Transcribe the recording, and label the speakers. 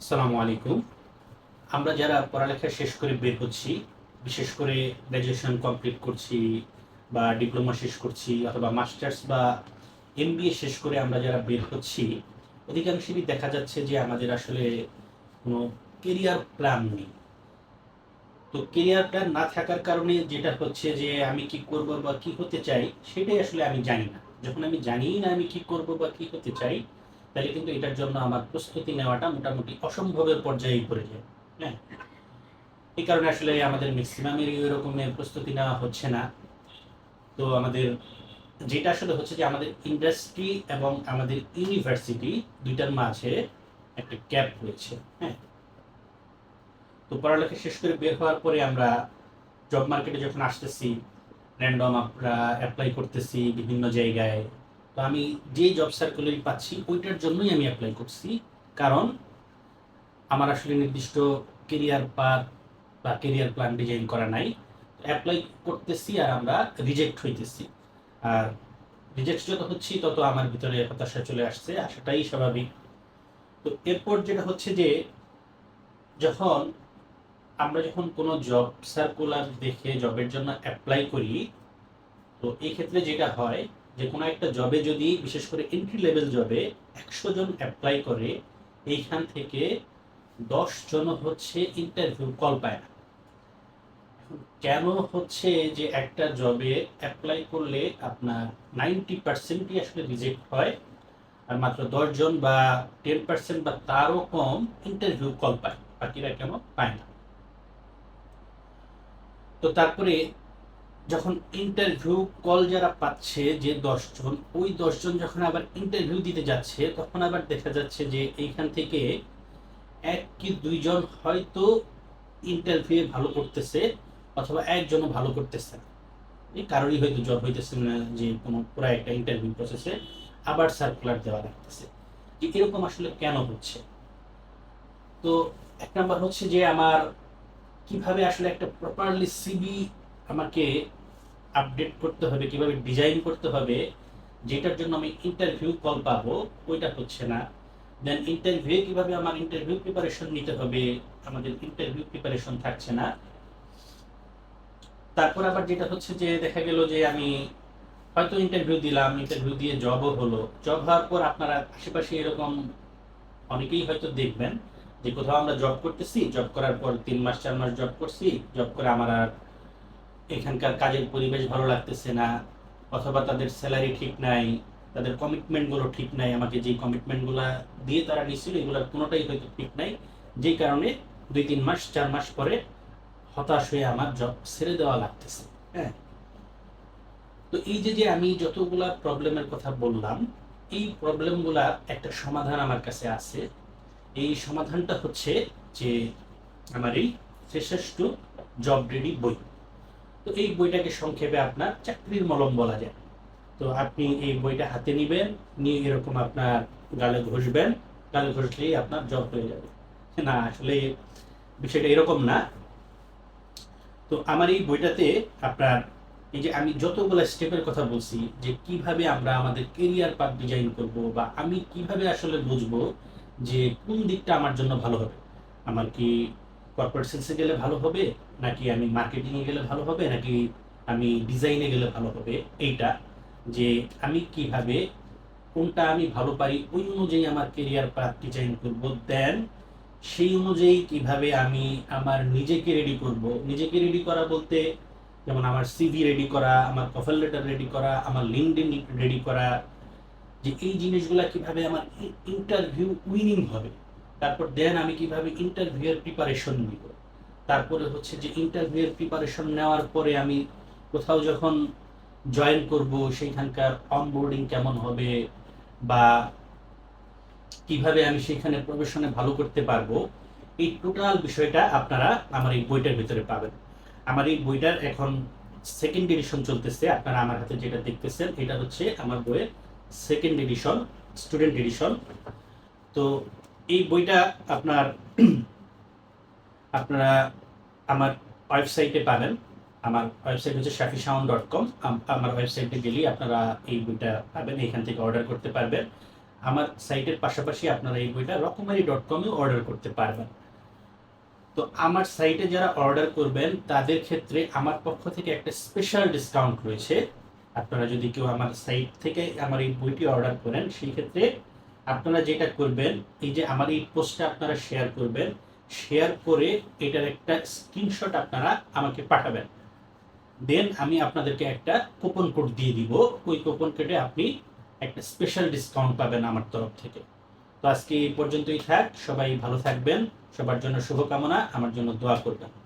Speaker 1: আসসালামু আলাইকুম। আমরা যারা পড়ালেখা শেষ করে বের হচ্ছি, বিশেষ করে গ্র্যাজুয়েশন কমপ্লিট করছি বা ডিপ্লোমা শেষ করছি অথবা মাস্টার্স বা এমবিএ শেষ করে আমরা যারা বের হচ্ছি, অধিকাংশেরই দেখা যাচ্ছে যে আমাদের আসলে কোনো কেরিয়ার প্ল্যান নেই। তো কেরিয়ার প্ল্যান না থাকার কারণে যেটা হচ্ছে যে আমি কি করব বা কি হতে চাই সেটাই আসলে আমি জানি না। যখন আমি জানিই না আমি কি করব বা কি হতে চাই, তাহলে কিন্তু এটার জন্য আমার প্রস্তুতি নেওয়াটা মোটামুটি অসম্ভবের পর্যায়ে পড়ে যায়। হ্যাঁ, এই কারণে আসলে আমাদের ম্যাক্সিমামেরই ওই রকমের প্রস্তুতি নেওয়া হচ্ছে না। তো আমাদের যেটা আসলে হচ্ছে যে আমাদের ইন্ডাস্ট্রি এবং আমাদের ইউনিভার্সিটি দুইটার মাঝে একটা গ্যাপ রয়েছে। হ্যাঁ, তো পড়ালেখা শেষ করে বের হওয়ার পরে আমরা জব মার্কেটে যখন আসতেছি, র্যান্ডম আমরা অ্যাপ্লাই করতেছি বিভিন্ন জায়গায়। তো আমি যে জব সার্কুলারই পাচ্ছি ওইটার জন্যই আমি অ্যাপ্লাই করছি। কারণ আমার আসলে নির্দিষ্ট কেরিয়ার পাথ বা কেরিয়ার প্ল্যান ডিজাইন করা নাই। অ্যাপ্লাই করতেছি আর আমরা রিজেক্ট হইতেছি। আর রিজেক্ট যত হচ্ছি তত আমার ভিতরে হতাশা চলে আসছে, আসাটাই স্বাভাবিক। তো এরপর যেটা হচ্ছে যে যখন যখন কোনো জব সার্কুলার দেখে জবের জন্য অ্যাপ্লাই করি, তো এই ক্ষেত্রে যেটা হয় যে কোনো একটা জবে যদি বিশেষ করে এন্ট্রি লেভেল জবে 100 জন অ্যাপ্লাই করে, এইখান থেকে 10 জন হচ্ছে ইন্টারভিউ কল পায় না। কেন হচ্ছে যে একটা জবে অ্যাপ্লাই করলে আপনার 90%ই আসলে রিজেক্ট হয়, আর মাত্র 10 জন বা 10% বা তারও কম ইন্টারভিউ কল পায়, বাকিরা কেন পায় না? তো তারপরে যখন ইন্টারভিউ কল যারা পাচ্ছে যে 10 জন, ওই 10 জন যখন আবার ইন্টারভিউ দিতে যাচ্ছে তখন আবার দেখা যাচ্ছে যে এইখান থেকে 1 কি 2 জন হয়তো ইন্টারভিউ ভালো করতেছে অথবা একজনও ভালো করতেছে না। এই কারোরই হয়তো জব হইতেছে না, যে কোনো পুরো একটা ইন্টারভিউ প্রসেসে আবার সার্কুলার দেওয়া লাগতেছে। যে এরকম আসলে কেন হচ্ছে? তো এক নাম্বার হচ্ছে যে আমার কিভাবে আসলে একটা প্রপারলি সিভি আমাকে আপডেট করতে হবে, কিভাবে ডিজাইন করতে হবে যেটার জন্য আমি ইন্টারভিউ কল পাবো, ওইটা হচ্ছে না। দেন ইন্টারভিউ কিভাবে আমার ইন্টারভিউ প্রিপারেশন নিতে হবে, আমাদের ইন্টারভিউ প্রিপারেশন থাকছে না। তারপর আবার যেটা হচ্ছে যে দেখা গেল যে আমি হয়তো ইন্টারভিউ দিলাম, ইন্টারভিউ দিয়ে জবও হলো। জব হওয়ার পর আপনারা আশেপাশে এরকম অনেকেই হয়তো দেখবেন যে কোথাও আমরা জব করতেছি, জব করার পর 3 মাস 4 মাস জব করছি, জব করে আমার আর এখানকার কাজের পরিবেশ ভালো লাগতেছে না, অথবা তাদের স্যালারি ঠিক নাই, তাদের কমিটমেন্টগুলো ঠিক নাই, আমাকে যে কমিটমেন্টগুলো দিয়ে তারা নিচ্ছিল এগুলোর কোনোটাই হয়তো ঠিক নাই, যেই কারণে 2-3 মাস 4 মাস পরে হতাশ হয়ে আমার জব ছেড়ে দেওয়া লাগতেছে। হ্যাঁ, তো এই যে যে আমি যতগুলা প্রবলেমের কথা বললাম, এই প্রবলেমগুলা একটা সমাধান আমার কাছে আছে। এই সমাধানটা হচ্ছে যে আমার এই ফ্রেশার্স টু জব রেডি বই। তো এই বইটাকে সংক্ষেপে আপনার চাকরির মলম বলা যায়। তো আপনি এই বইটা হাতে নিবেন, নিয়ে এরকম আপনার গালে ঘষবেন, গালে ঘষলেই আপনার জব হয়ে যাবে। না, আসলে বিষয়টা এরকম না। তো আমার এই বইটাতে আপনার এই যে আমি যতগুলো স্টেপের কথা বলছি যে কিভাবে আমরা আমাদের কেরিয়ার পাথ ডিজাইন করব, বা আমি কিভাবে আসলে বুঝবো যে কোন দিকটা আমার জন্য ভালো হবে। আমার কি কর্পোরেট সেলসে গেলে ভালো হবে, নাকি আমি মার্কেটিংয়ে গেলে ভালো হবে, নাকি আমি ডিজাইনে গেলে ভালো হবে, এইটা যে আমি কিভাবে কোনটা আমি ভালো পারি ওই অনুযায়ী আমার কেরিয়ার পাথ ডিজাইন করব। দেন সেই অনুযায়ী কিভাবে আমি আমার নিজেকে রেডি করব। নিজেকে রেডি করা বলতে যেমন আমার সিভি রেডি করা, আমার কভার লেটার রেডি করা, আমার লিঙ্কডইন রেডি করা, যে এই জিনিসগুলা কিভাবে আমার ইন্টারভিউ উইনিং হবে। তারপর দেন আমি কিভাবে ইন্টারভিউয়ের প্রিপারেশন নিব। তারপরে হচ্ছে যে ইন্টারভিউয়ের প্রিপারেশন নেওয়ার পরে আমি কোথাও যখন জয়েন করব সেইখানকার অনবোর্ডিং কেমন হবে, বা কিভাবে আমি সেখানে প্রফেশনে ভালো করতে পারবো। এই টোটাল বিষয়টা আপনারা আমার এই বইটার ভিতরে পাবেন। আমার এই বইটার এখন সেকেন্ড এডিশন চলতেছে। আপনারা আমার হাতে যেটা দেখতেছেন এটা হচ্ছে আমার বইয়ের সেকেন্ড এডিশন, স্টুডেন্ট এডিশন। তো এই বইটা আপনার আপনারা আমার ওয়েবসাইটে পাবেন। আমার ওয়েবসাইট হচ্ছে shafisound.com। আমার ওয়েবসাইটে গেলেই আপনারা এই বইটা পাবেন, এখান থেকে অর্ডার করতে পারবেন। আমার সাইটের পাশাপাশি আপনারা এই বইটা রকমারি.com-এ অর্ডার করতে পারবেন। তো আমার সাইটে যারা অর্ডার করবেন তাদের ক্ষেত্রে আমার পক্ষ থেকে একটা স্পেশাল ডিসকাউন্ট রয়েছে। আপনারা যদি কেউ আমার সাইট থেকে আমার এই বইটি অর্ডার করেন, সেই ক্ষেত্রে আপনারা যেটা করবেন, এই যে আমার এই পোস্টটা আপনারা শেয়ার করবেন, শেয়ার করে এটার একটা স্ক্রিনশট আপনারা আমাকে পাঠাবেন। দেন আমি আপনাদেরকে একটা কুপন কোড দিয়ে দিব। ওই কুপন কোডে আপনি একটা স্পেশাল ডিসকাউন্ট পাবেন আমার তরফ থেকে। তো আজকে এই পর্যন্তই থাক। সবাই ভালো থাকবেন। সবার জন্য শুভকামনা। আমার জন্য দোয়া করবেন।